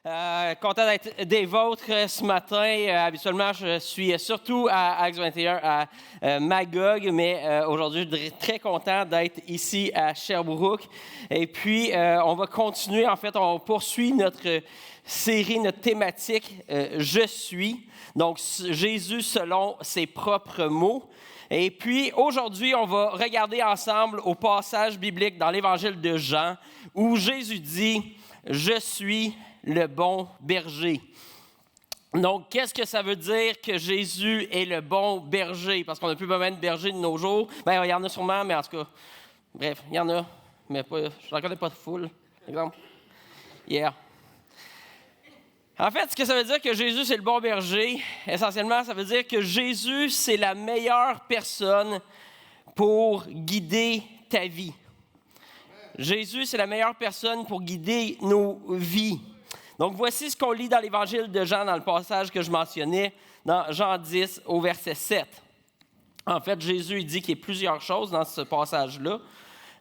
Content d'être des vôtres ce matin. Habituellement, je suis surtout à Acts 21 à Magog, mais aujourd'hui, je suis très content d'être ici à Sherbrooke. Et puis, on va continuer. En fait, on poursuit notre série, notre thématique « Je suis ». Donc, Jésus selon ses propres mots. Et puis, aujourd'hui, on va regarder ensemble au passage biblique dans l'Évangile de Jean où Jésus dit « Je suis le bon berger ». Donc, qu'est-ce que ça veut dire que Jésus est le bon berger? Parce qu'on n'a plus besoin de berger de nos jours. Bien, il y en a sûrement, mais en tout cas, bref, il y en a, mais pas, je n'en connais pas de foule, par exemple. Yeah. En fait, ce que ça veut dire que Jésus, c'est le bon berger, essentiellement, ça veut dire que Jésus, c'est la meilleure personne pour guider ta vie. Jésus, c'est la meilleure personne pour guider nos vies. Donc, voici ce qu'on lit dans l'Évangile de Jean, dans le passage que je mentionnais, dans Jean 10, au verset 7. En fait, Jésus il dit qu'il y a plusieurs choses dans ce passage-là.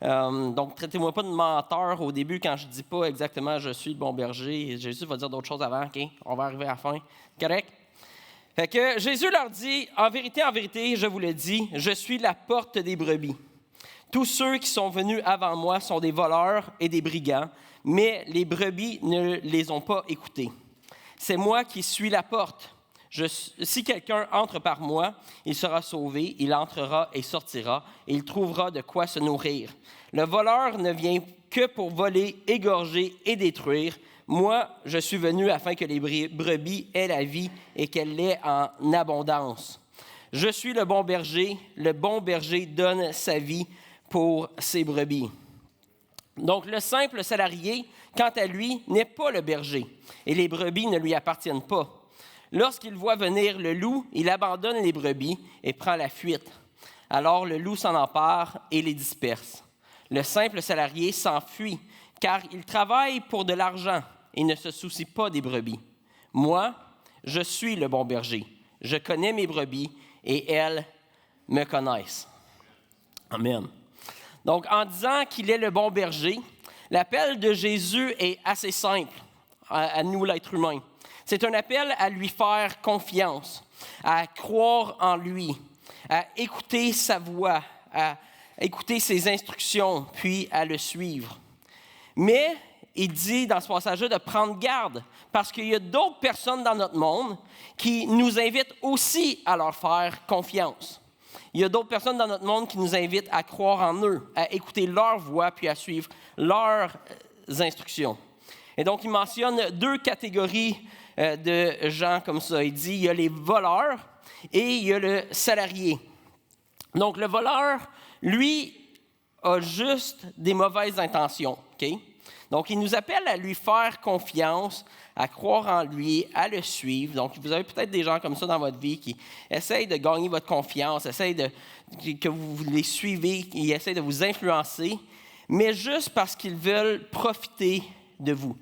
Donc, traitez-moi pas de menteur au début quand je ne dis pas exactement « je suis le bon berger ». Jésus va dire d'autres choses avant. OK, on va arriver à la fin. Correct? Fait que Jésus leur dit « en vérité, je vous le dis, je suis la porte des brebis. Tous ceux qui sont venus avant moi sont des voleurs et des brigands, mais les brebis ne les ont pas écoutés. C'est moi qui suis la porte. Si quelqu'un entre par moi, il sera sauvé, il entrera et sortira, et il trouvera de quoi se nourrir. Le voleur ne vient que pour voler, égorger et détruire. Moi, je suis venu afin que les brebis aient la vie et qu'elle l'ait en abondance. Je suis le bon berger donne sa vie pour ses brebis. » Donc, le simple salarié, quant à lui, n'est pas le berger, et les brebis ne lui appartiennent pas. Lorsqu'il voit venir le loup, il abandonne les brebis et prend la fuite. Alors le loup s'en empare et les disperse. Le simple salarié s'enfuit, car il travaille pour de l'argent et ne se soucie pas des brebis. Moi, je suis le bon berger. Je connais mes brebis et elles me connaissent. Amen. Donc, en disant qu'il est le bon berger, l'appel de Jésus est assez simple à nous, l'être humain. C'est un appel à lui faire confiance, à croire en lui, à écouter sa voix, à écouter ses instructions, puis à le suivre. Mais il dit dans ce passage-là de prendre garde, parce qu'il y a d'autres personnes dans notre monde qui nous invitent aussi à leur faire confiance. Il y a d'autres personnes dans notre monde qui nous invitent à croire en eux, à écouter leur voix, puis à suivre leurs instructions. Et donc, il mentionne deux catégories de gens comme ça. Il dit, il y a les voleurs et il y a le salarié. Donc, le voleur, lui, a juste des mauvaises intentions. Okay? Donc, il nous appelle à lui faire confiance, à croire en lui, à le suivre. Donc, vous avez peut-être des gens comme ça dans votre vie qui essayent de gagner votre confiance, que vous les suivez, qui essayent de vous influencer, mais juste parce qu'ils veulent profiter de vous.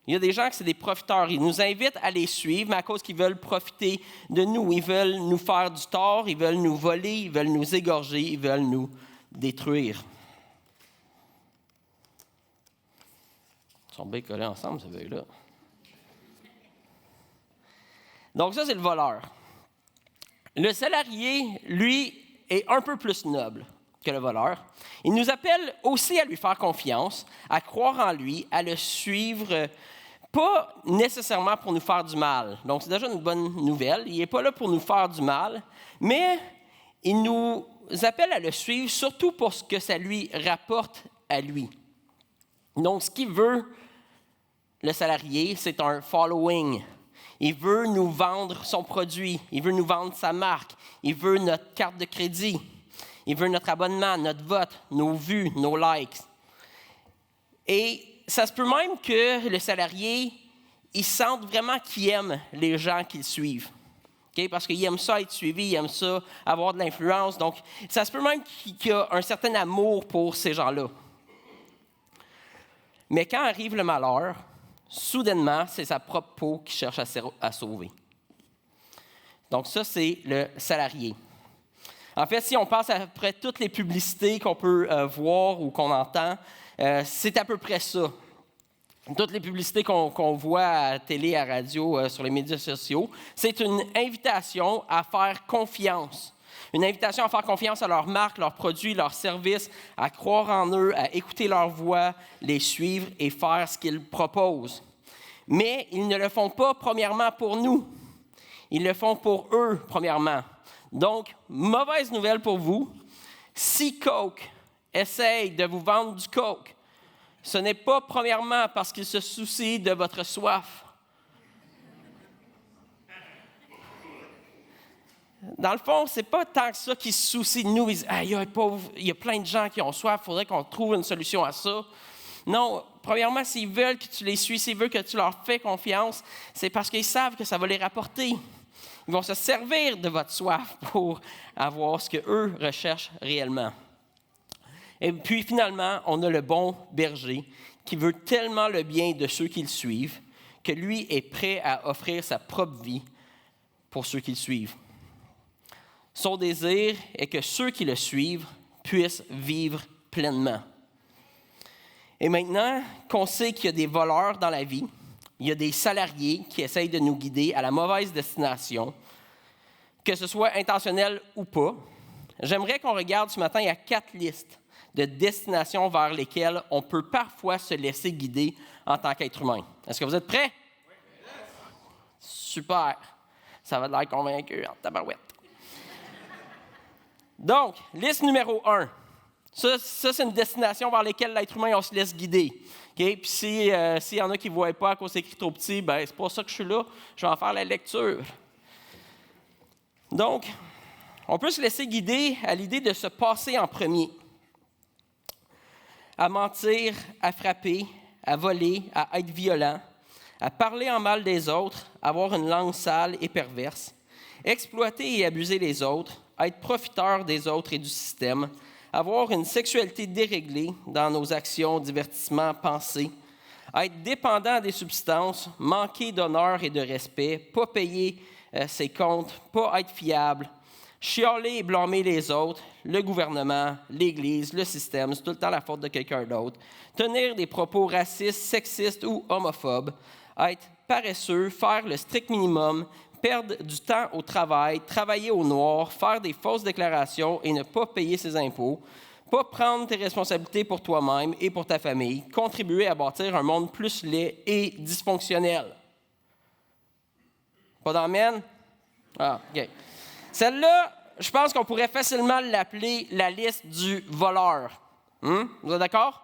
Il y a des gens qui sont des profiteurs. Ils nous invitent à les suivre, mais à cause qu'ils veulent profiter de nous. Ils veulent nous faire du tort, ils veulent nous voler, ils veulent nous égorger, ils veulent nous détruire. Ils sont bien collés ensemble, ces feuilles-là. Donc ça, c'est le voleur. Le salarié, lui, est un peu plus noble que le voleur. Il nous appelle aussi à lui faire confiance, à croire en lui, à le suivre, pas nécessairement pour nous faire du mal. Donc, c'est déjà une bonne nouvelle. Il n'est pas là pour nous faire du mal, mais il nous appelle à le suivre, surtout pour ce que ça lui rapporte à lui. Donc, ce qu'il veut, le salarié, c'est un following. Il veut nous vendre son produit. Il veut nous vendre sa marque. Il veut notre carte de crédit. Il veut notre abonnement, notre vote, nos vues, nos likes. Et ça se peut même que le salarié, il sente vraiment qu'il aime les gens qui le suivent. Okay? Parce qu'il aime ça être suivi, il aime ça avoir de l'influence. Donc, ça se peut même qu'il a un certain amour pour ces gens-là. Mais quand arrive le malheur, soudainement, c'est sa propre peau qui cherche à sauver. Donc ça, c'est le salarié. En fait, si on passe après toutes les publicités qu'on peut voir ou qu'on entend, c'est à peu près ça. toutes les publicités qu'on voit à la télé, à la radio, sur les médias sociaux, c'est une invitation à faire confiance. Une invitation à faire confiance à leurs marques, leurs produits, leurs services, à croire en eux, à écouter leur voix, les suivre et faire ce qu'ils proposent. Mais ils ne le font pas premièrement pour nous. Ils le font pour eux premièrement. Donc, mauvaise nouvelle pour vous, si Coke essaye de vous vendre du Coke, ce n'est pas premièrement parce qu'ils se soucient de votre soif. Dans le fond, ce n'est pas tant que ça qu'ils se soucient de nous. Ils disent « Aïe, pauvre, il y a plein de gens qui ont soif, il faudrait qu'on trouve une solution à ça. » Non, premièrement, s'ils veulent que tu les suis, s'ils veulent que tu leur fais confiance, c'est parce qu'ils savent que ça va les rapporter. Ils vont se servir de votre soif pour avoir ce qu'eux recherchent réellement. Et puis finalement, on a le bon berger qui veut tellement le bien de ceux qui le suivent que lui est prêt à offrir sa propre vie pour ceux qui le suivent. Son désir est que ceux qui le suivent puissent vivre pleinement. Et maintenant qu'on sait qu'il y a des voleurs dans la vie, il y a des salariés qui essayent de nous guider à la mauvaise destination, que ce soit intentionnel ou pas, j'aimerais qu'on regarde ce matin, il y a 4 listes de destinations vers lesquelles on peut parfois se laisser guider en tant qu'être humain. Est-ce que vous êtes prêts? Oui. Super. Ça va l'air convaincu en tabarouette. Donc, liste numéro 1. Ça, c'est une destination vers laquelle l'être humain, on se laisse guider. Okay? Puis s'il y en a qui ne voient pas à cause c'est écrit trop petit, ben c'est pour ça que je suis là. Je vais en faire la lecture. Donc, on peut se laisser guider à l'idée de se passer en premier. À mentir, à frapper, à voler, à être violent, à parler en mal des autres, avoir une langue sale et perverse, exploiter et abuser les autres, être profiteur des autres et du système, avoir une sexualité déréglée dans nos actions, divertissements, pensées, être dépendant des substances, manquer d'honneur et de respect, pas payer ses comptes, pas être fiable, chialer et blâmer les autres, le gouvernement, l'Église, le système, c'est tout le temps la faute de quelqu'un d'autre, tenir des propos racistes, sexistes ou homophobes, être paresseux, faire le strict minimum, perdre du temps au travail, travailler au noir, faire des fausses déclarations et ne pas payer ses impôts, pas prendre tes responsabilités pour toi-même et pour ta famille, contribuer à bâtir un monde plus laid et dysfonctionnel. Pas d'amène? Ah, OK. Celle-là, je pense qu'on pourrait facilement l'appeler la liste du voleur. Vous êtes d'accord?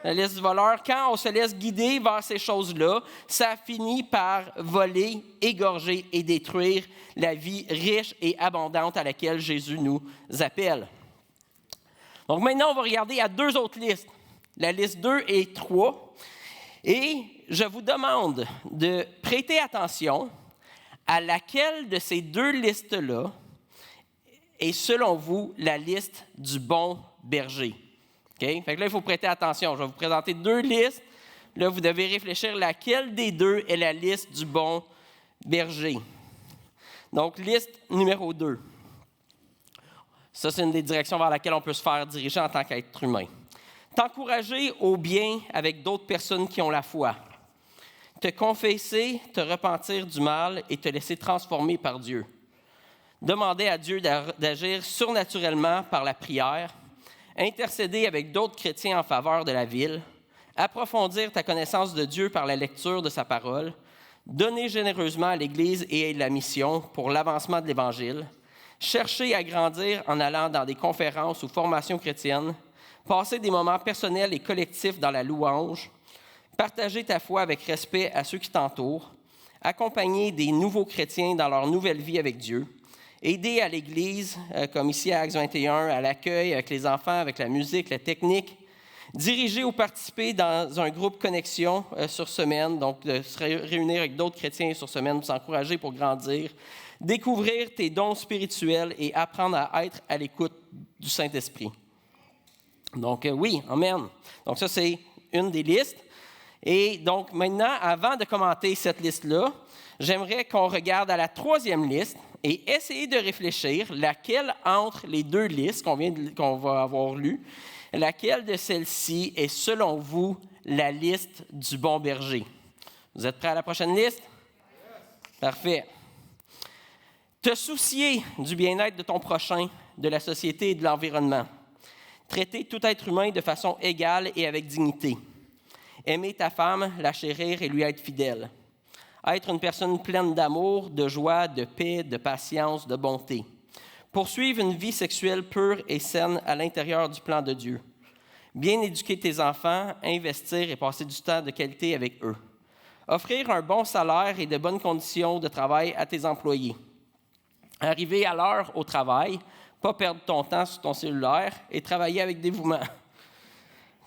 La liste du voleur. Quand on se laisse guider vers ces choses-là, ça finit par voler, égorger et détruire la vie riche et abondante à laquelle Jésus nous appelle. Donc maintenant, on va regarder à 2 autres listes, la liste 2 et 3. Et je vous demande de prêter attention à laquelle de ces 2 listes-là est, selon vous, la liste du bon berger. Okay? Fait que là, il faut prêter attention. Je vais vous présenter 2 listes. Là, vous devez réfléchir laquelle des 2 est la liste du bon berger. Donc, liste numéro 2. Ça, c'est une des directions vers laquelle on peut se faire diriger en tant qu'être humain. T'encourager au bien avec d'autres personnes qui ont la foi. Te confesser, te repentir du mal et te laisser transformer par Dieu. Demander à Dieu d'agir surnaturellement par la prière. Intercéder avec d'autres chrétiens en faveur de la ville. Approfondir ta connaissance de Dieu par la lecture de sa parole. Donner généreusement à l'Église et à la mission pour l'avancement de l'Évangile. Chercher à grandir en allant dans des conférences ou formations chrétiennes, passer des moments personnels et collectifs dans la louange, partager ta foi avec respect à ceux qui t'entourent, accompagner des nouveaux chrétiens dans leur nouvelle vie avec Dieu, aider à l'Église, comme ici à Acts 21, à l'accueil avec les enfants, avec la musique, la technique, diriger ou participer dans un groupe connexion sur semaine, donc de se réunir avec d'autres chrétiens sur semaine, s'encourager pour grandir, découvrir tes dons spirituels et apprendre à être à l'écoute du Saint-Esprit. Donc oui, amen. Donc ça, c'est une des listes. Et donc maintenant, avant de commenter cette liste-là, j'aimerais qu'on regarde à la 3e liste et essayer de réfléchir laquelle entre les 2 listes qu'on va avoir lues, laquelle de celles-ci est selon vous la liste du bon berger. Vous êtes prêts à la prochaine liste? Parfait. Te soucier du bien-être de ton prochain, de la société et de l'environnement. Traiter tout être humain de façon égale et avec dignité. Aimer ta femme, la chérir et lui être fidèle. Être une personne pleine d'amour, de joie, de paix, de patience, de bonté. Poursuivre une vie sexuelle pure et saine à l'intérieur du plan de Dieu. Bien éduquer tes enfants, investir et passer du temps de qualité avec eux. Offrir un bon salaire et de bonnes conditions de travail à tes employés. Arriver à l'heure au travail, pas perdre ton temps sur ton cellulaire et travailler avec dévouement.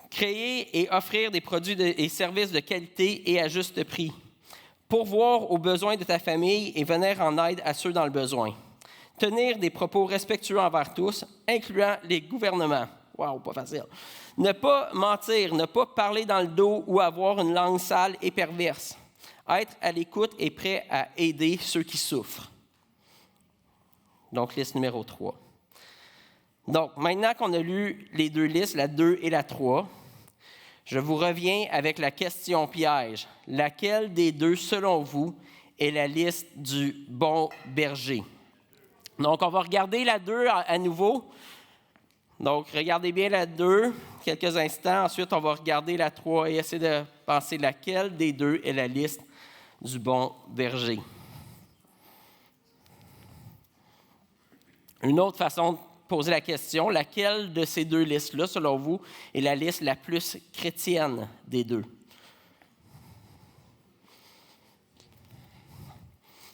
Créer et offrir des produits et services de qualité et à juste prix. Pourvoir aux besoins de ta famille et venir en aide à ceux dans le besoin. Tenir des propos respectueux envers tous, incluant les gouvernements. Wow, pas facile. Ne pas mentir, ne pas parler dans le dos ou avoir une langue sale et perverse. Être à l'écoute et prêt à aider ceux qui souffrent. Donc, liste numéro 3. Donc, maintenant qu'on a lu les deux listes, la 2 et la 3, je vous reviens avec la question piège. Laquelle des deux, selon vous, est la liste du bon berger? Donc, on va regarder la 2 à nouveau. Donc, regardez bien la 2 quelques instants. Ensuite, on va regarder la 3 et essayer de penser laquelle des deux est la liste du bon berger. Une autre façon de poser la question, laquelle de ces deux listes-là, selon vous, est la liste la plus chrétienne des deux?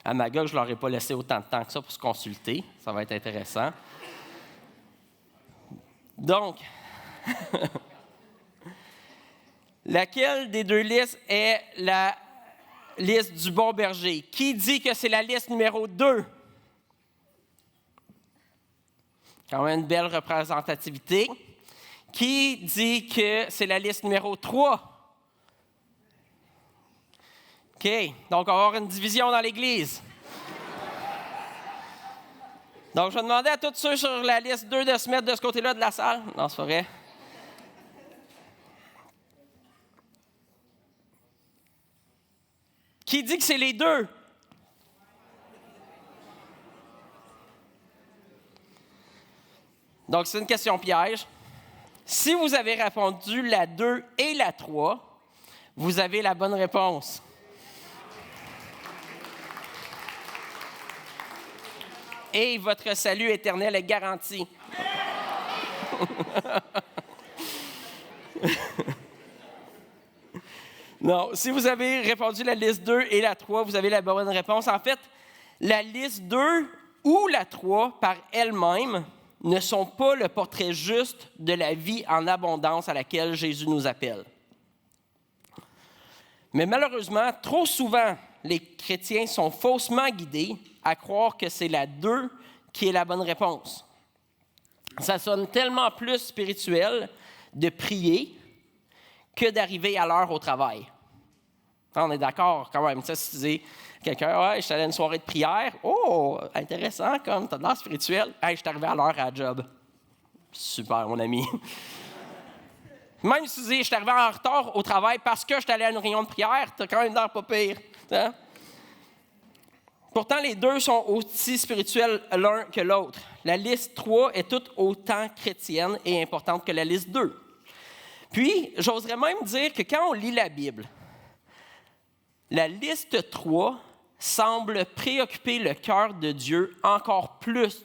À Magog, je ne leur ai pas laissé autant de temps que ça pour se consulter. Ça va être intéressant. Donc, laquelle des deux listes est la liste du bon berger? Qui dit que c'est la liste numéro 2? Quand même une belle représentativité. Qui dit que c'est la liste numéro 3? OK. Donc, on va avoir une division dans l'Église. Donc, je vais demander à tous ceux sur la liste 2 de se mettre de ce côté-là de la salle. Non, c'est pas vrai. Qui dit que c'est les deux? Donc, c'est une question piège. Si vous avez répondu la 2 et la 3, vous avez la bonne réponse. Et votre salut éternel est garanti. Non, si vous avez répondu la liste 2 et la 3, vous avez la bonne réponse. En fait, la liste 2 ou la 3, par elle-même, ne sont pas le portrait juste de la vie en abondance à laquelle Jésus nous appelle. Mais malheureusement, trop souvent, les chrétiens sont faussement guidés à croire que c'est la 2 qui est la bonne réponse. Ça sonne tellement plus spirituel de prier que d'arriver à l'heure au travail. On est d'accord quand même. Ça, si tu dis quelqu'un, ouais, je suis allé à une soirée de prière, oh, intéressant, comme, t'as de l'air spirituel. Hey, je suis arrivé à l'heure à la job. Super, mon ami. Même si tu dis, je suis arrivé en retard au travail parce que je suis allé à une réunion de prière, t'as quand même l'air pas pire. Hein? Pourtant, les deux sont aussi spirituels l'un que l'autre. La liste 3 est toute autant chrétienne et importante que la liste 2. Puis, j'oserais même dire que quand on lit la Bible, la liste 3 semble préoccuper le cœur de Dieu encore plus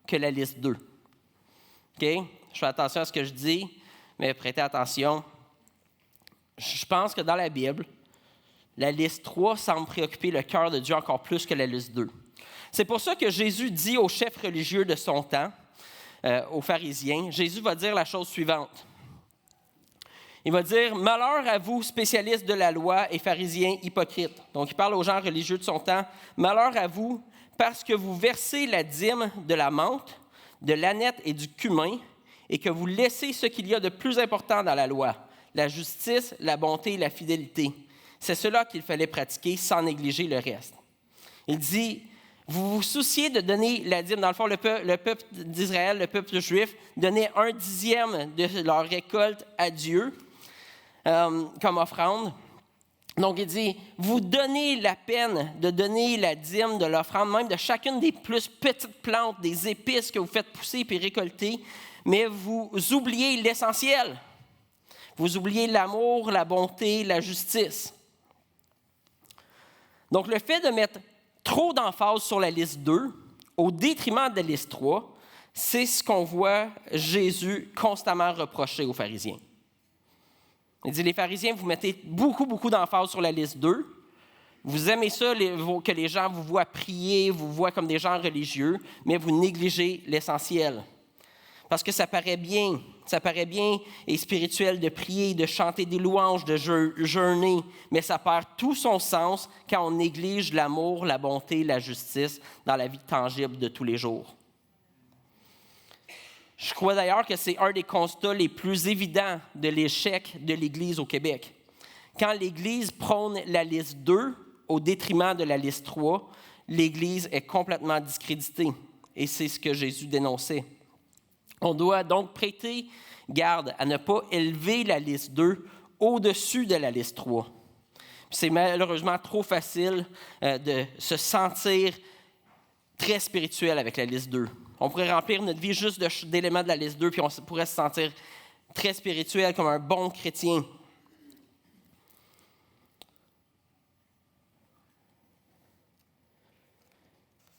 que la liste 2. OK? Je fais attention à ce que je dis, mais prêtez attention. Je pense que dans la Bible, la liste 3 semble préoccuper le cœur de Dieu encore plus que la liste 2. C'est pour ça que Jésus dit aux chefs religieux de son temps, aux pharisiens, Jésus va dire la chose suivante. Il va dire « Malheur à vous, spécialistes de la loi et pharisiens hypocrites. » Donc, il parle aux gens religieux de son temps. « Malheur à vous, parce que vous versez la dîme de la menthe, de l'âneth et du cumin, et que vous laissez ce qu'il y a de plus important dans la loi, la justice, la bonté et la fidélité. C'est cela qu'il fallait pratiquer sans négliger le reste. » Il dit, vous vous souciez de donner la dîme. Dans le fond, le peuple d'Israël, le peuple juif, donnait 1/10 de leur récolte à Dieu. comme offrande. Donc, il dit, vous donnez la peine de donner la dîme de l'offrande, même de chacune des plus petites plantes, des épices que vous faites pousser puis récolter, mais vous oubliez l'essentiel. Vous oubliez l'amour, la bonté, la justice. Donc, le fait de mettre trop d'emphase sur la liste 2, au détriment de la liste 3, c'est ce qu'on voit Jésus constamment reprocher aux pharisiens. Il dit, les pharisiens, vous mettez beaucoup d'emphase sur la liste 2. Vous aimez ça, que les gens vous voient prier, vous voient comme des gens religieux, mais vous négligez l'essentiel. Parce que ça paraît bien et spirituel de prier, de chanter des louanges, de jeûner, mais ça perd tout son sens quand on néglige l'amour, la bonté, la justice dans la vie tangible de tous les jours. Je crois d'ailleurs que c'est un des constats les plus évidents de l'échec de l'Église au Québec. Quand l'Église prône la liste 2 au détriment de la liste 3, l'Église est complètement discréditée. Et c'est ce que Jésus dénonçait. On doit donc prêter garde à ne pas élever la liste 2 au-dessus de la liste 3. C'est malheureusement trop facile de se sentir très spirituel avec la liste 2. On pourrait remplir notre vie juste d'éléments de la liste 2, puis on pourrait se sentir très spirituel, comme un bon chrétien.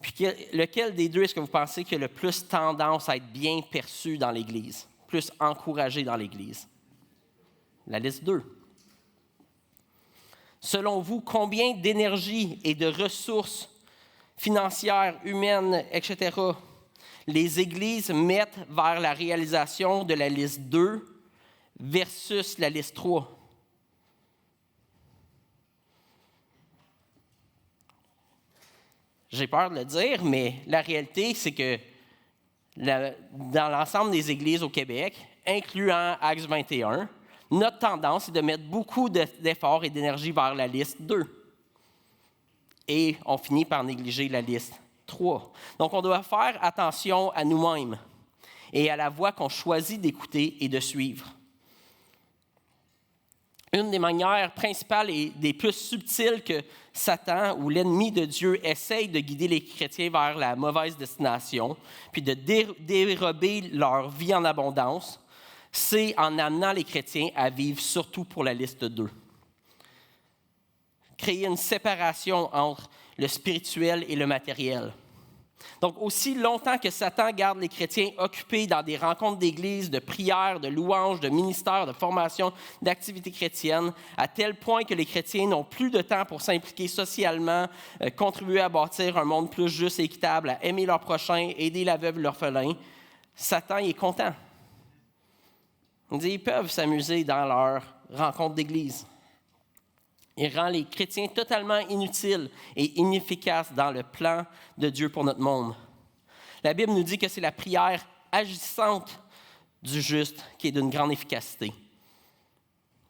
Puis lequel des deux est-ce que vous pensez qui a le plus tendance à être bien perçu dans l'Église, plus encouragé dans l'Église? La liste 2. Selon vous, combien d'énergie et de ressources financières, humaines, etc., les églises mettent vers la réalisation de la liste 2 versus la liste 3? J'ai peur de le dire, mais la réalité, c'est que dans l'ensemble des églises au Québec, incluant Acts 21, notre tendance est de mettre beaucoup d'efforts et d'énergie vers la liste 2. Et on finit par négliger la liste 3. Donc, on doit faire attention à nous-mêmes et à la voix qu'on choisit d'écouter et de suivre. Une des manières principales et des plus subtiles que Satan ou l'ennemi de Dieu essaye de guider les chrétiens vers la mauvaise destination, puis de dérober leur vie en abondance, c'est en amenant les chrétiens à vivre surtout pour la liste 2. Créer une séparation entre le spirituel et le matériel. Donc, aussi longtemps que Satan garde les chrétiens occupés dans des rencontres d'église, de prières, de louanges, de ministères, de formation, d'activités chrétiennes, à tel point que les chrétiens n'ont plus de temps pour s'impliquer socialement, contribuer à bâtir un monde plus juste et équitable, à aimer leur prochain, aider la veuve et l'orphelin, Satan il est content. Il dit, ils peuvent s'amuser dans leurs rencontres d'église. Il rend les chrétiens totalement inutiles et inefficaces dans le plan de Dieu pour notre monde. La Bible nous dit que c'est la prière agissante du juste qui est d'une grande efficacité.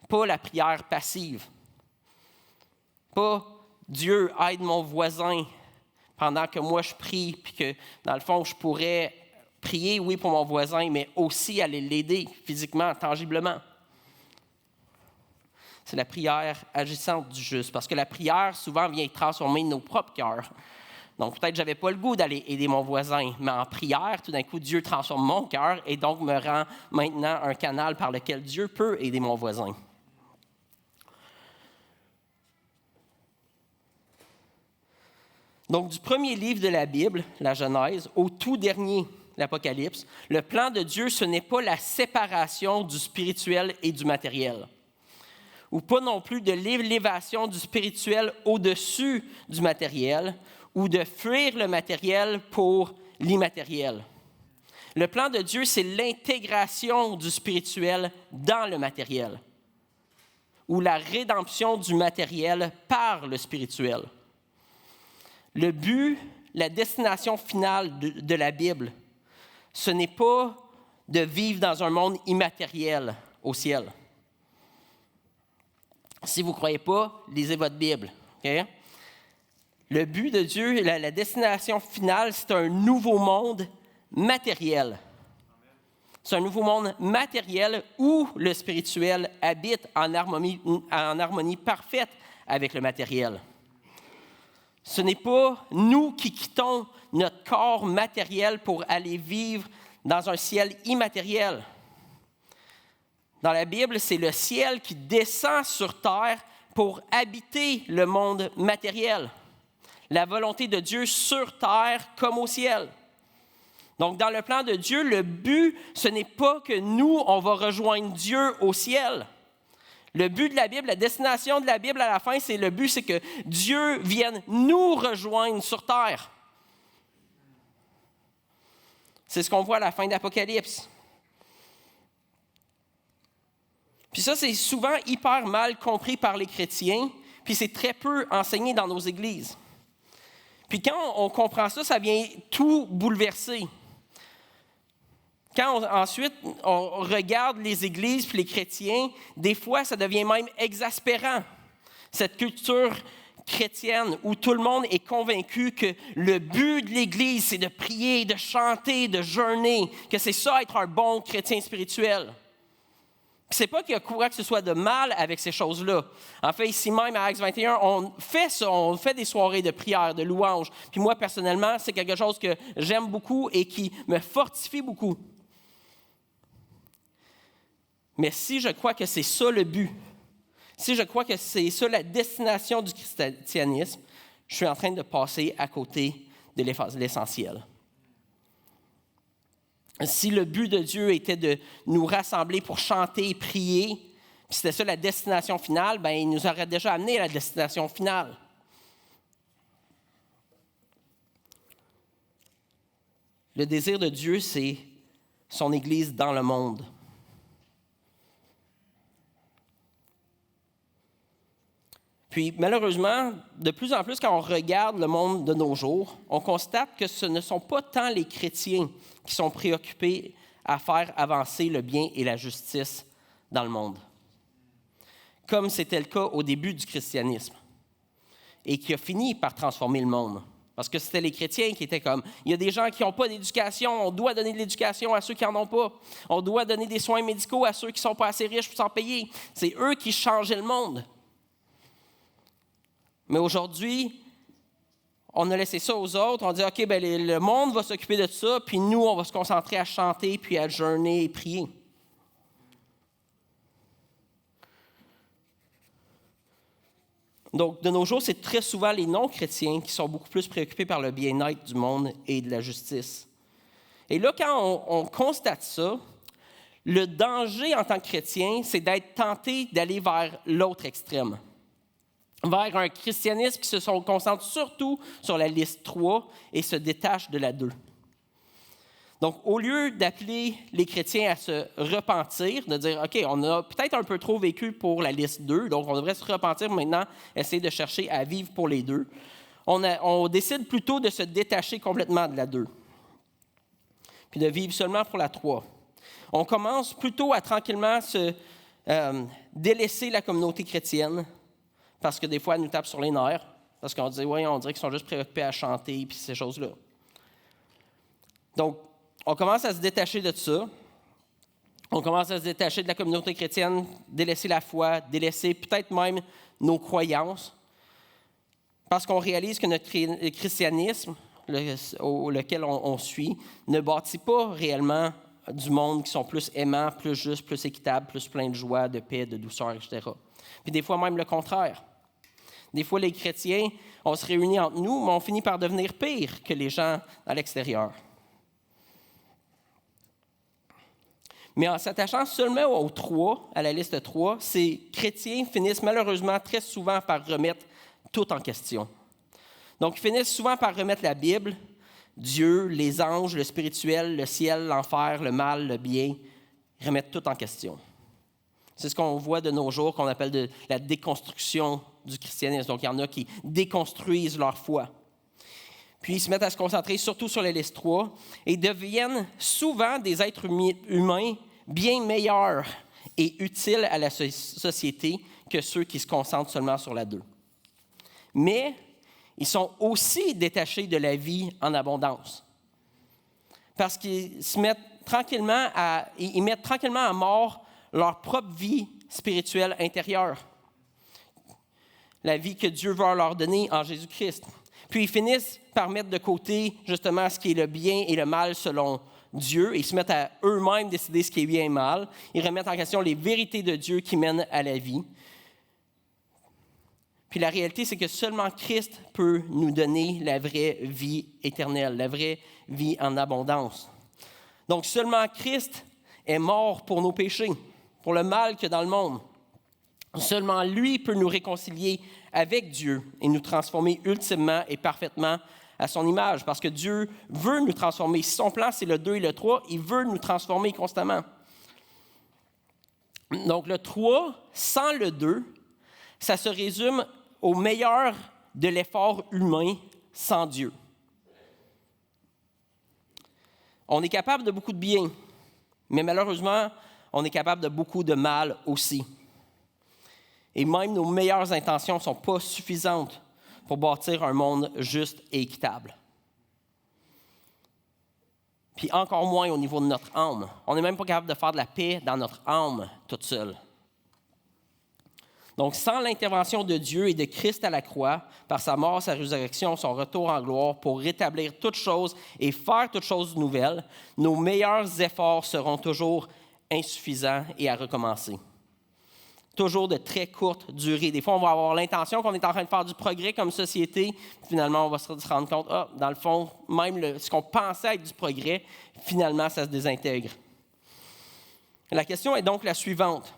Pas la prière passive. Pas « Dieu aide mon voisin pendant que moi je prie », puis que dans le fond je pourrais prier, oui, pour mon voisin, mais aussi aller l'aider physiquement, tangiblement. C'est la prière agissante du juste. Parce que la prière, souvent, vient transformer nos propres cœurs. Donc, peut-être que je n'avais pas le goût d'aller aider mon voisin, mais en prière, tout d'un coup, Dieu transforme mon cœur et donc me rend maintenant un canal par lequel Dieu peut aider mon voisin. Donc, du premier livre de la Bible, la Genèse, au tout dernier, l'Apocalypse, le plan de Dieu, ce n'est pas la séparation du spirituel et du matériel. Ou pas non plus de l'élévation du spirituel au-dessus du matériel, ou de fuir le matériel pour l'immatériel. Le plan de Dieu, c'est l'intégration du spirituel dans le matériel, ou la rédemption du matériel par le spirituel. Le but, la destination finale de la Bible, ce n'est pas de vivre dans un monde immatériel au ciel. Si vous ne croyez pas, lisez votre Bible. Okay? Le but de Dieu, la destination finale, c'est un nouveau monde matériel. C'est un nouveau monde matériel où le spirituel habite en harmonie parfaite avec le matériel. Ce n'est pas nous qui quittons notre corps matériel pour aller vivre dans un ciel immatériel. Dans la Bible, c'est le ciel qui descend sur terre pour habiter le monde matériel. La volonté de Dieu sur terre comme au ciel. Donc, dans le plan de Dieu, le but, ce n'est pas que nous, on va rejoindre Dieu au ciel. Le but de la Bible, la destination de la Bible à la fin, c'est que Dieu vienne nous rejoindre sur terre. C'est ce qu'on voit à la fin d'Apocalypse. Puis ça, c'est souvent hyper mal compris par les chrétiens, puis c'est très peu enseigné dans nos églises. Puis quand on comprend ça, ça vient tout bouleverser. Quand ensuite on regarde les églises puis les chrétiens, des fois, ça devient même exaspérant. Cette culture chrétienne où tout le monde est convaincu que le but de l'Église, c'est de prier, de chanter, de jeûner, que c'est ça être un bon chrétien spirituel. C'est pas qu'il y a quoi que ce soit de mal avec ces choses-là. En fait, ici même à Acts 21, on fait ça, on fait des soirées de prière, de louange. Puis moi, personnellement, c'est quelque chose que j'aime beaucoup et qui me fortifie beaucoup. Mais si je crois que c'est ça le but, si je crois que c'est ça la destination du christianisme, je suis en train de passer à côté de l'essentiel. Si le but de Dieu était de nous rassembler pour chanter et prier, puis c'était ça la destination finale, bien, il nous aurait déjà amené à la destination finale. Le désir de Dieu, c'est son Église dans le monde. Puis, malheureusement, de plus en plus, quand on regarde le monde de nos jours, on constate que ce ne sont pas tant les chrétiens qui sont préoccupés à faire avancer le bien et la justice dans le monde, comme c'était le cas au début du christianisme, et qui a fini par transformer le monde. Parce que c'était les chrétiens qui étaient comme, il y a des gens qui n'ont pas d'éducation, on doit donner de l'éducation à ceux qui n'en ont pas. On doit donner des soins médicaux à ceux qui ne sont pas assez riches pour s'en payer. C'est eux qui changeaient le monde. Mais aujourd'hui, on a laissé ça aux autres. On dit, OK, ben le monde va s'occuper de ça, puis nous, on va se concentrer à chanter, puis à jeûner et prier. Donc, de nos jours, c'est très souvent les non-chrétiens qui sont beaucoup plus préoccupés par le bien-être du monde et de la justice. Et là, quand on constate ça, le danger en tant que chrétien, c'est d'être tenté d'aller vers l'autre extrême. Vers un christianisme qui se concentre surtout sur la liste 3 et se détache de la 2. Donc, au lieu d'appeler les chrétiens à se repentir, de dire, OK, on a peut-être un peu trop vécu pour la liste 2, donc on devrait se repentir maintenant, essayer de chercher à vivre pour les 2, on décide plutôt de se détacher complètement de la 2, puis de vivre seulement pour la 3. On commence plutôt à tranquillement se délaisser la communauté chrétienne, parce que des fois, elle nous tape sur les nerfs, parce qu'on dit, oui, on dirait qu'ils sont juste préoccupés à chanter, puis ces choses-là. Donc, on commence à se détacher de ça. On commence à se détacher de la communauté chrétienne, délaisser la foi, délaisser peut-être même nos croyances, parce qu'on réalise que notre christianisme, lequel on suit, ne bâtit pas réellement du monde qui sont plus aimants, plus justes, plus équitables, plus pleins de joie, de paix, de douceur, etc. Puis des fois même le contraire. Des fois, les chrétiens, on se réunit entre nous, mais on finit par devenir pire que les gens à l'extérieur. Mais en s'attachant seulement aux 3, à la liste 3, ces chrétiens finissent malheureusement très souvent par remettre tout en question. Donc, ils finissent souvent par remettre la Bible, Dieu, les anges, le spirituel, le ciel, l'enfer, le mal, le bien, ils remettent tout en question. C'est ce qu'on voit de nos jours, qu'on appelle de la déconstruction du christianisme. Donc, il y en a qui déconstruisent leur foi. Puis, ils se mettent à se concentrer surtout sur la liste 3 et deviennent souvent des êtres humains bien meilleurs et utiles à la société que ceux qui se concentrent seulement sur la 2. Mais ils sont aussi détachés de la vie en abondance. Parce qu'ils se mettent ils mettent tranquillement à mort leur propre vie spirituelle intérieure. La vie que Dieu veut leur donner en Jésus-Christ. Puis ils finissent par mettre de côté justement ce qui est le bien et le mal selon Dieu. Ils se mettent à eux-mêmes décider ce qui est bien et mal. Ils remettent en question les vérités de Dieu qui mènent à la vie. Puis la réalité, c'est que seulement Christ peut nous donner la vraie vie éternelle, la vraie vie en abondance. Donc seulement Christ est mort pour nos péchés, pour le mal qu'il y a dans le monde. Seulement lui peut nous réconcilier avec Dieu et nous transformer ultimement et parfaitement à son image, parce que Dieu veut nous transformer. Si son plan, c'est le 2 et le 3, il veut nous transformer constamment. Donc le 3, sans le 2, ça se résume au meilleur de l'effort humain sans Dieu. On est capable de beaucoup de bien, mais malheureusement, on est capable de beaucoup de mal aussi. Et même nos meilleures intentions ne sont pas suffisantes pour bâtir un monde juste et équitable. Puis encore moins au niveau de notre âme. On n'est même pas capable de faire de la paix dans notre âme toute seule. Donc, sans l'intervention de Dieu et de Christ à la croix, par sa mort, sa résurrection, son retour en gloire, pour rétablir toutes choses et faire toutes choses nouvelles, nos meilleurs efforts seront toujours insuffisants et à recommencer. Toujours de très courte durée. Des fois, on va avoir l'intention qu'on est en train de faire du progrès comme société. Finalement, on va se rendre compte, dans le fond, même ce qu'on pensait être du progrès, finalement, ça se désintègre. La question est donc la suivante.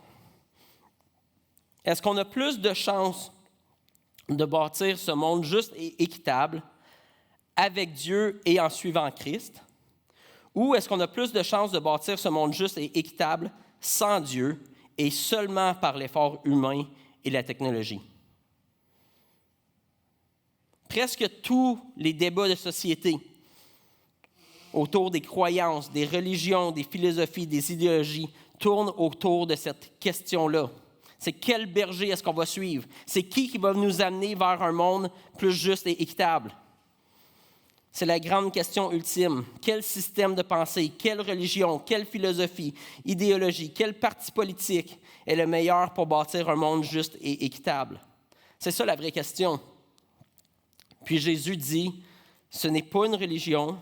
Est-ce qu'on a plus de chances de bâtir ce monde juste et équitable avec Dieu et en suivant Christ? Ou est-ce qu'on a plus de chances de bâtir ce monde juste et équitable sans Dieu et seulement par l'effort humain et la technologie? Presque tous les débats de société autour des croyances, des religions, des philosophies, des idéologies tournent autour de cette question-là. C'est quel berger est-ce qu'on va suivre? C'est qui va nous amener vers un monde plus juste et équitable? C'est la grande question ultime. Quel système de pensée, quelle religion, quelle philosophie, idéologie, quel parti politique est le meilleur pour bâtir un monde juste et équitable? C'est ça la vraie question. Puis Jésus dit, ce n'est pas une religion,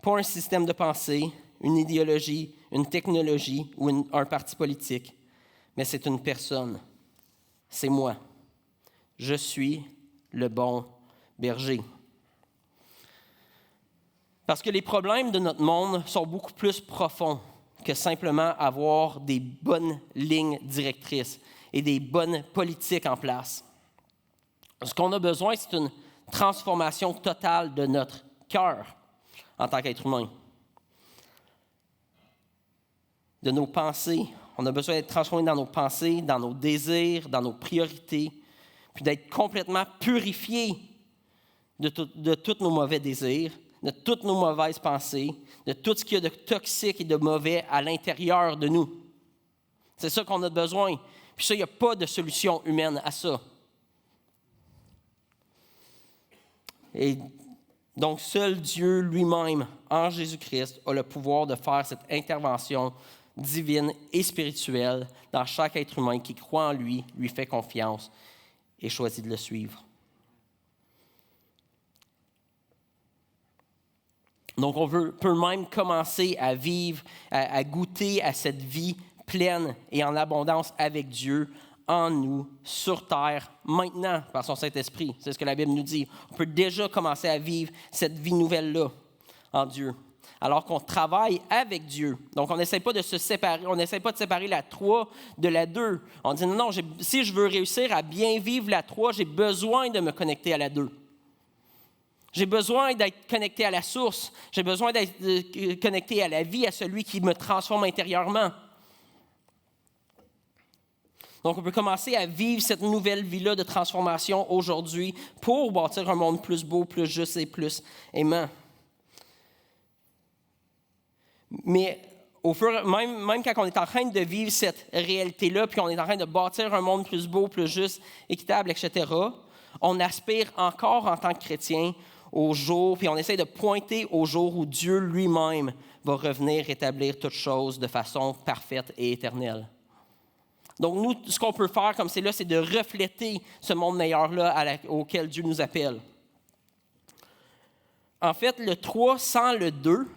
pas un système de pensée, une idéologie, une technologie ou un parti politique. Mais c'est une personne. C'est moi. Je suis le bon berger. Parce que les problèmes de notre monde sont beaucoup plus profonds que simplement avoir des bonnes lignes directrices et des bonnes politiques en place. Ce qu'on a besoin, c'est une transformation totale de notre cœur en tant qu'être humain. De nos pensées. On a besoin d'être transformé dans nos pensées, dans nos désirs, dans nos priorités, puis d'être complètement purifié de tous nos mauvais désirs, de toutes nos mauvaises pensées, de tout ce qu'il y a de toxique et de mauvais à l'intérieur de nous. C'est ça qu'on a besoin. Puis ça, il n'y a pas de solution humaine à ça. Et donc, seul Dieu lui-même, en Jésus-Christ, a le pouvoir de faire cette intervention divine et spirituelle dans chaque être humain qui croit en lui fait confiance et choisit de le suivre. Donc, on peut même commencer à vivre, à goûter à cette vie pleine et en abondance avec Dieu, en nous, sur terre, maintenant, par son Saint-Esprit. C'est ce que la Bible nous dit. On peut déjà commencer à vivre cette vie nouvelle-là en Dieu, alors qu'on travaille avec Dieu. Donc, on n'essaie pas de se séparer, on n'essaie pas de séparer la 3 de la 2. On dit non, si je veux réussir à bien vivre la 3, j'ai besoin de me connecter à la 2. J'ai besoin d'être connecté à la source. J'ai besoin d'être connecté à la vie, à celui qui me transforme intérieurement. Donc, on peut commencer à vivre cette nouvelle vie-là de transformation aujourd'hui pour bâtir un monde plus beau, plus juste et plus aimant. Mais même quand on est en train de vivre cette réalité-là, puis on est en train de bâtir un monde plus beau, plus juste, équitable, etc., on aspire encore en tant que chrétien au jour, puis on essaie de pointer au jour où Dieu lui-même va revenir rétablir toutes choses de façon parfaite et éternelle. Donc nous, ce qu'on peut faire comme c'est là, c'est de refléter ce monde meilleur-là auquel Dieu nous appelle. En fait, le 3 sans le 2,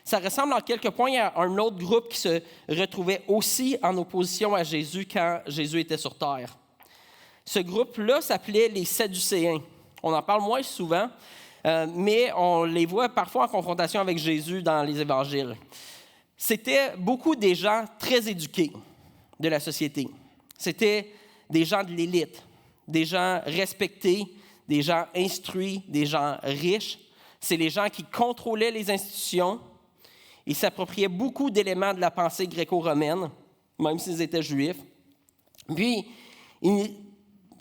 ça ressemble en quelques points à un autre groupe qui se retrouvait aussi en opposition à Jésus quand Jésus était sur terre. Ce groupe-là s'appelait les Sadducéens. On en parle moins souvent, mais on les voit parfois en confrontation avec Jésus dans les évangiles. C'était beaucoup des gens très éduqués de la société. C'était des gens de l'élite, des gens respectés, des gens instruits, des gens riches. C'est les gens qui contrôlaient les institutions. Ils s'appropriaient beaucoup d'éléments de la pensée gréco-romaine, même s'ils étaient juifs. Puis,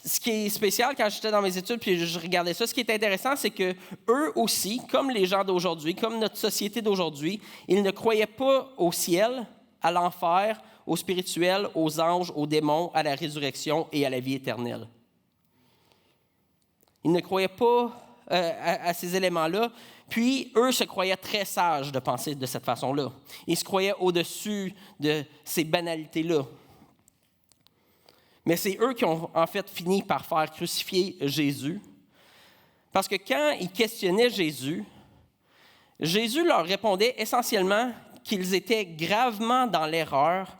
ce qui est spécial quand j'étais dans mes études, puis je regardais ça, ce qui est intéressant, c'est que eux aussi, comme les gens d'aujourd'hui, comme notre société d'aujourd'hui, ils ne croyaient pas au ciel, à l'enfer, au spirituel, aux anges, aux démons, à la résurrection et à la vie éternelle. Ils ne croyaient pas à ces éléments-là. Puis, eux se croyaient très sages de penser de cette façon-là. Ils se croyaient au-dessus de ces banalités-là. Mais c'est eux qui ont en fait fini par faire crucifier Jésus. Parce que quand ils questionnaient Jésus, Jésus leur répondait essentiellement qu'ils étaient gravement dans l'erreur.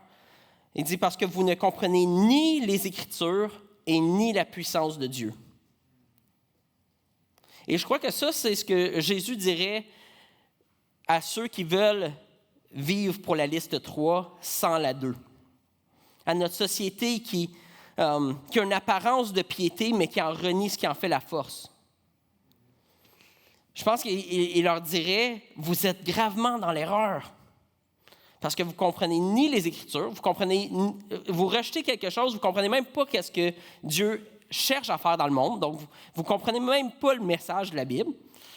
Il dit « parce que vous ne comprenez ni les Écritures et ni la puissance de Dieu ». Et je crois que ça, c'est ce que Jésus dirait à ceux qui veulent vivre pour la liste 3 sans la 2. À notre société qui a une apparence de piété, mais qui en renie ce qui en fait la force. Je pense qu'il leur dirait, vous êtes gravement dans l'erreur. Parce que vous ne comprenez ni les Écritures, vous rejetez quelque chose, vous ne comprenez même pas qu'est-ce que Dieu cherche à faire dans le monde. Donc, vous ne comprenez même pas le message de la Bible.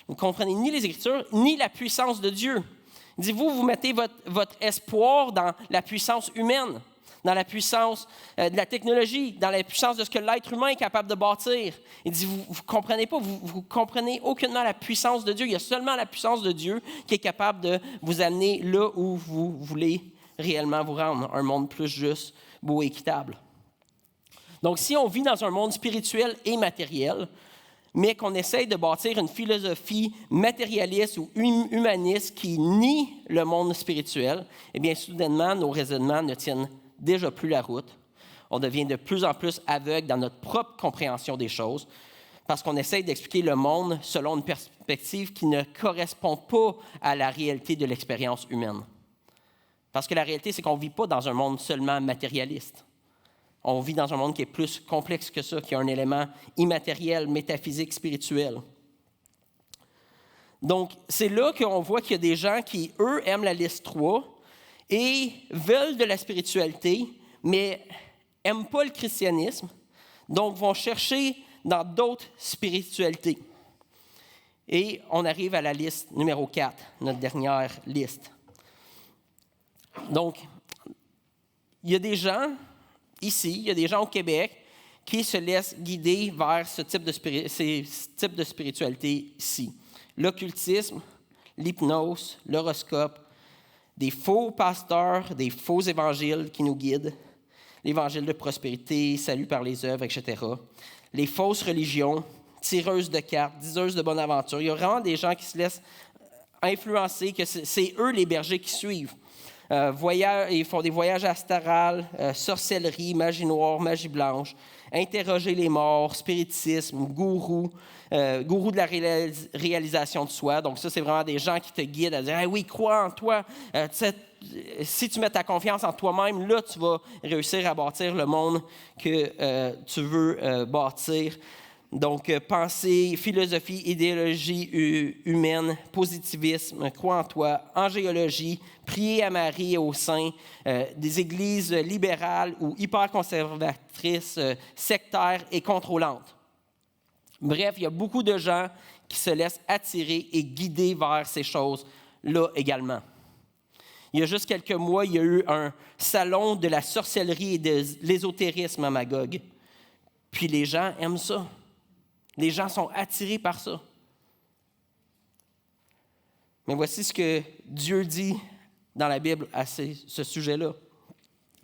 Vous ne comprenez ni les Écritures, ni la puissance de Dieu. Il dit, vous mettez votre espoir dans la puissance humaine, dans la puissance de la technologie, dans la puissance de ce que l'être humain est capable de bâtir. Il dit, vous ne comprenez pas, vous comprenez aucunement la puissance de Dieu. Il y a seulement la puissance de Dieu qui est capable de vous amener là où vous voulez réellement vous rendre, un monde plus juste, beau et équitable. Donc, si on vit dans un monde spirituel et matériel, mais qu'on essaye de bâtir une philosophie matérialiste ou humaniste qui nie le monde spirituel, eh bien, soudainement, nos raisonnements ne tiennent déjà plus la route. On devient de plus en plus aveugle dans notre propre compréhension des choses parce qu'on essaye d'expliquer le monde selon une perspective qui ne correspond pas à la réalité de l'expérience humaine. Parce que la réalité, c'est qu'on ne vit pas dans un monde seulement matérialiste. On vit dans un monde qui est plus complexe que ça, qui a un élément immatériel, métaphysique, spirituel. Donc, c'est là qu'on voit qu'il y a des gens qui, eux, aiment la liste 3 et veulent de la spiritualité, mais n'aiment pas le christianisme, donc vont chercher dans d'autres spiritualités. Et on arrive à la liste numéro 4, notre dernière liste. Donc, il y a des gens ici, il y a des gens au Québec qui se laissent guider vers ces types de spiritualité ici. L'occultisme, l'hypnose, l'horoscope, des faux pasteurs, des faux évangiles qui nous guident, l'évangile de prospérité, salut par les œuvres, etc. Les fausses religions, tireuses de cartes, diseuses de bonne aventure. Il y a vraiment des gens qui se laissent influencer, que c'est eux les bergers qui suivent. Ils font des voyages astrales, sorcellerie, magie noire, magie blanche, interroger les morts, spiritisme, gourou de la réalisation de soi. Donc ça, c'est vraiment des gens qui te guident à dire hey, « oui, crois en toi. Si tu mets ta confiance en toi-même, là, tu vas réussir à bâtir le monde que tu veux bâtir. » Donc, pensée, philosophie, idéologie humaine, positivisme, crois en toi, angéologie, prier à Marie et aux saints, des églises libérales ou hyper conservatrices, sectaires et contrôlantes. Bref, il y a beaucoup de gens qui se laissent attirer et guider vers ces choses-là également. Il y a juste quelques mois, il y a eu un salon de la sorcellerie et de l'ésotérisme à Magog. Puis les gens aiment ça. Les gens sont attirés par ça. Mais voici ce que Dieu dit dans la Bible à ce sujet-là.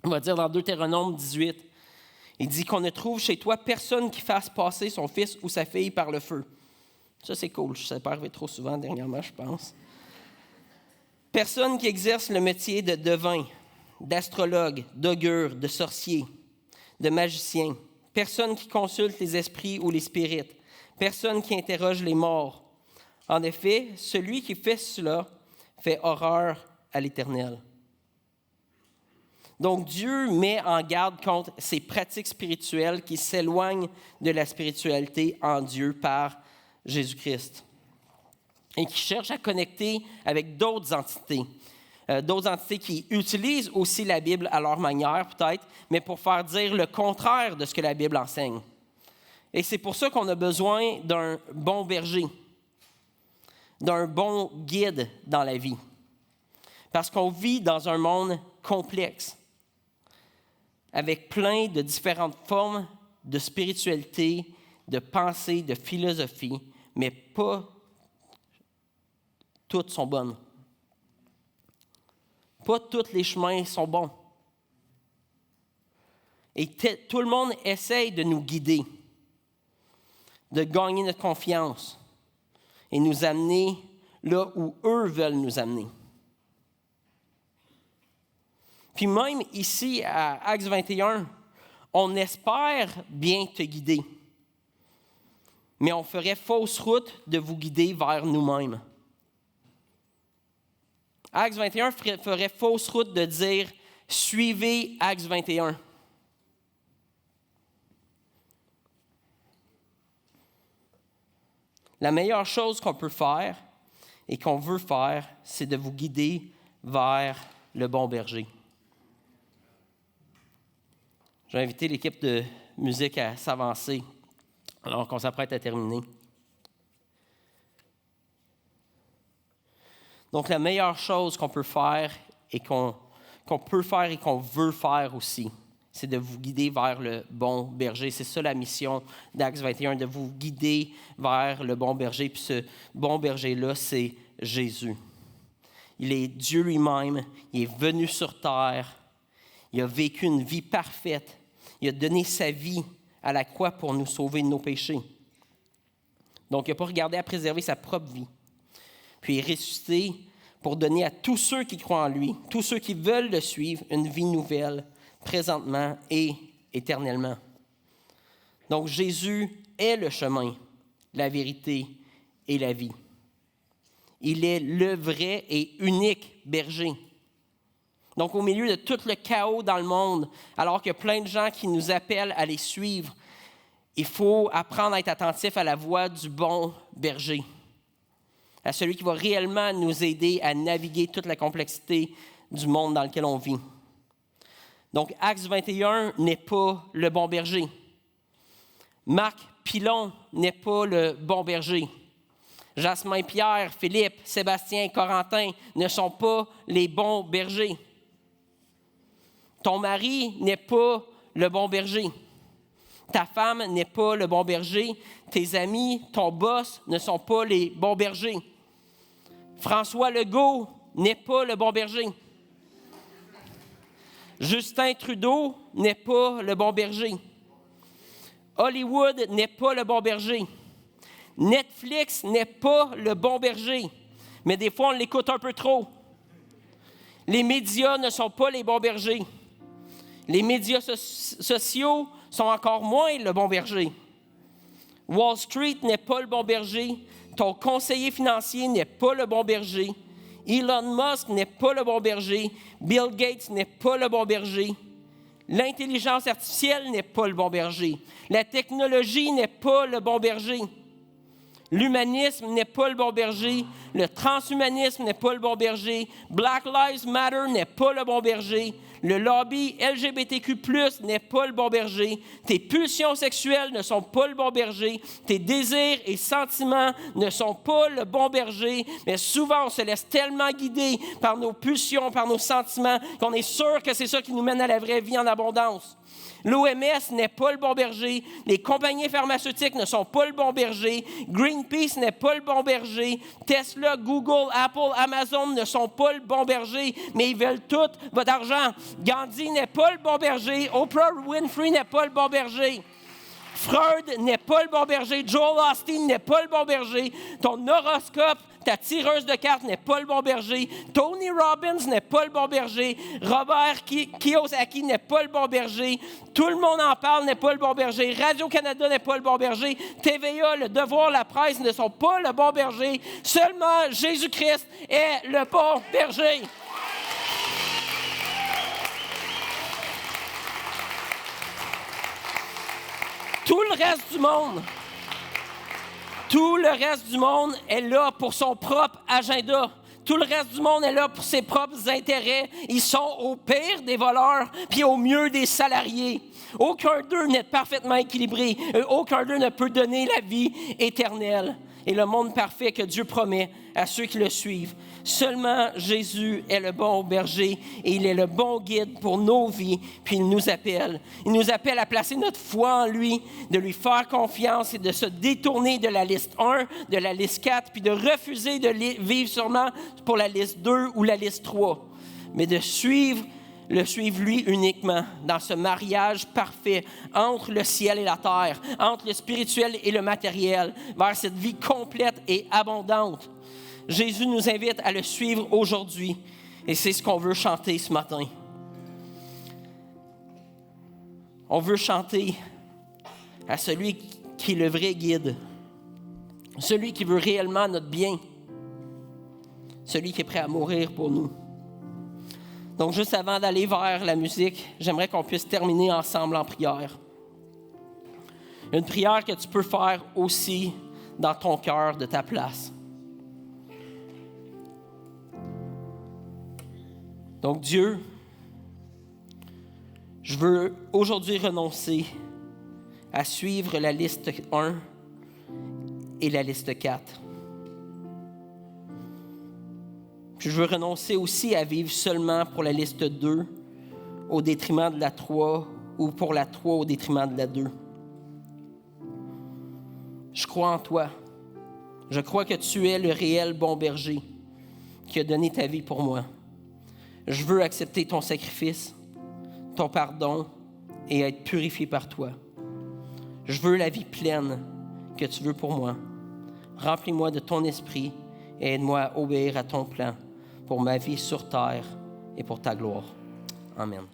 On va dire dans Deutéronome 18, il dit qu'on ne trouve chez toi personne qui fasse passer son fils ou sa fille par le feu. Ça, c'est cool. Ça n'est pas arrivé trop souvent dernièrement, je pense. Personne qui exerce le métier de devin, d'astrologue, d'augure, de sorcier, de magicien. Personne qui consulte les esprits ou les spirites. Personne qui interroge les morts. En effet, celui qui fait cela fait horreur à l'Éternel. Donc, Dieu met en garde contre ces pratiques spirituelles qui s'éloignent de la spiritualité en Dieu par Jésus-Christ et qui cherchent à connecter avec d'autres entités qui utilisent aussi la Bible à leur manière peut-être, mais pour faire dire le contraire de ce que la Bible enseigne. Et c'est pour ça qu'on a besoin d'un bon berger, d'un bon guide dans la vie. Parce qu'on vit dans un monde complexe, avec plein de différentes formes de spiritualité, de pensée, de philosophie, mais pas toutes sont bonnes. Pas tous les chemins sont bons. Et tout le monde essaye de nous guider, de gagner notre confiance et nous amener là où eux veulent nous amener. Puis même ici, à Actes 21, on espère bien te guider, mais on ferait fausse route de vous guider vers nous-mêmes. Actes 21 ferait fausse route de dire « Suivez Actes 21 ». La meilleure chose qu'on peut faire et qu'on veut faire, c'est de vous guider vers le bon berger. Je vais inviter l'équipe de musique à s'avancer alors qu'on s'apprête à terminer. Donc, la meilleure chose qu'on peut faire et qu'on veut faire aussi, c'est de vous guider vers le bon berger. C'est ça la mission d'Actes 21, de vous guider vers le bon berger. Puis ce bon berger-là, c'est Jésus. Il est Dieu lui-même, il est venu sur terre, il a vécu une vie parfaite, il a donné sa vie à la croix pour nous sauver de nos péchés. Donc, il n'a pas regardé à préserver sa propre vie. Puis il est ressuscité pour donner à tous ceux qui croient en lui, tous ceux qui veulent le suivre, une vie nouvelle, présentement et éternellement. Donc Jésus est le chemin, la vérité et la vie. Il est le vrai et unique berger. Donc au milieu de tout le chaos dans le monde, alors qu'il y a plein de gens qui nous appellent à les suivre, il faut apprendre à être attentif à la voix du bon berger, à celui qui va réellement nous aider à naviguer toute la complexité du monde dans lequel on vit. Donc, Actes 21 n'est pas le bon berger. Marc Pilon n'est pas le bon berger. Jasmin Pierre, Philippe, Sébastien, Corentin ne sont pas les bons bergers. Ton mari n'est pas le bon berger. Ta femme n'est pas le bon berger. Tes amis, ton boss ne sont pas les bons bergers. François Legault n'est pas le bon berger. Justin Trudeau n'est pas le bon berger. Hollywood n'est pas le bon berger. Netflix n'est pas le bon berger. Mais des fois, on l'écoute un peu trop. Les médias ne sont pas les bons bergers. Les médias sociaux sont encore moins le bon berger. Wall Street n'est pas le bon berger. Ton conseiller financier n'est pas le bon berger. Elon Musk n'est pas le bon berger. Bill Gates n'est pas le bon berger. L'intelligence artificielle n'est pas le bon berger. La technologie n'est pas le bon berger. L'humanisme n'est pas le bon berger. Le transhumanisme n'est pas le bon berger. Black Lives Matter n'est pas le bon berger. Le lobby LGBTQ+, n'est pas le bon berger. Tes pulsions sexuelles ne sont pas le bon berger. Tes désirs et sentiments ne sont pas le bon berger. Mais souvent, on se laisse tellement guider par nos pulsions, par nos sentiments, qu'on est sûr que c'est ça qui nous mène à la vraie vie en abondance. L'OMS n'est pas le bon berger. Les compagnies pharmaceutiques ne sont pas le bon berger. Greenpeace n'est pas le bon berger. Tesla, Google, Apple, Amazon ne sont pas le bon berger, mais ils veulent tout votre argent. Gandhi n'est pas le bon berger. Oprah Winfrey n'est pas le bon berger. Freud n'est pas le bon berger. Joel Osteen n'est pas le bon berger. Ton horoscope, ta tireuse de cartes n'est pas le bon berger. Tony Robbins n'est pas le bon berger. Robert Kiyosaki n'est pas le bon berger. Tout le monde en parle n'est pas le bon berger. Radio-Canada n'est pas le bon berger. TVA, Le Devoir, La Presse ne sont pas le bon berger. Seulement Jésus-Christ est le bon berger. Tout le reste du monde est là pour son propre agenda. Tout le reste du monde est là pour ses propres intérêts. Ils sont au pire des voleurs, puis au mieux des salariés. Aucun d'eux n'est parfaitement équilibré. Aucun d'eux ne peut donner la vie éternelle et le monde parfait que Dieu promet à ceux qui le suivent. Seulement Jésus est le bon berger et il est le bon guide pour nos vies, puis il nous appelle. Il nous appelle à placer notre foi en lui, de lui faire confiance et de se détourner de la liste 1, de la liste 4, puis de refuser de vivre sûrement pour la liste 2 ou la liste 3, mais de le suivre lui uniquement dans ce mariage parfait entre le ciel et la terre, entre le spirituel et le matériel, vers cette vie complète et abondante. Jésus nous invite à le suivre aujourd'hui et c'est ce qu'on veut chanter ce matin. On veut chanter à celui qui est le vrai guide, celui qui veut réellement notre bien, celui qui est prêt à mourir pour nous. Donc, juste avant d'aller vers la musique, j'aimerais qu'on puisse terminer ensemble en prière. Une prière que tu peux faire aussi dans ton cœur, de ta place. Donc, Dieu, je veux aujourd'hui renoncer à suivre la liste 1 et la liste 4. Je veux renoncer aussi à vivre seulement pour la liste 2 au détriment de la 3 ou pour la 3 au détriment de la 2. Je crois en toi. Je crois que tu es le réel bon berger qui a donné ta vie pour moi. Je veux accepter ton sacrifice, ton pardon et être purifié par toi. Je veux la vie pleine que tu veux pour moi. Remplis-moi de ton esprit et aide-moi à obéir à ton plan pour ma vie sur terre et pour ta gloire. Amen.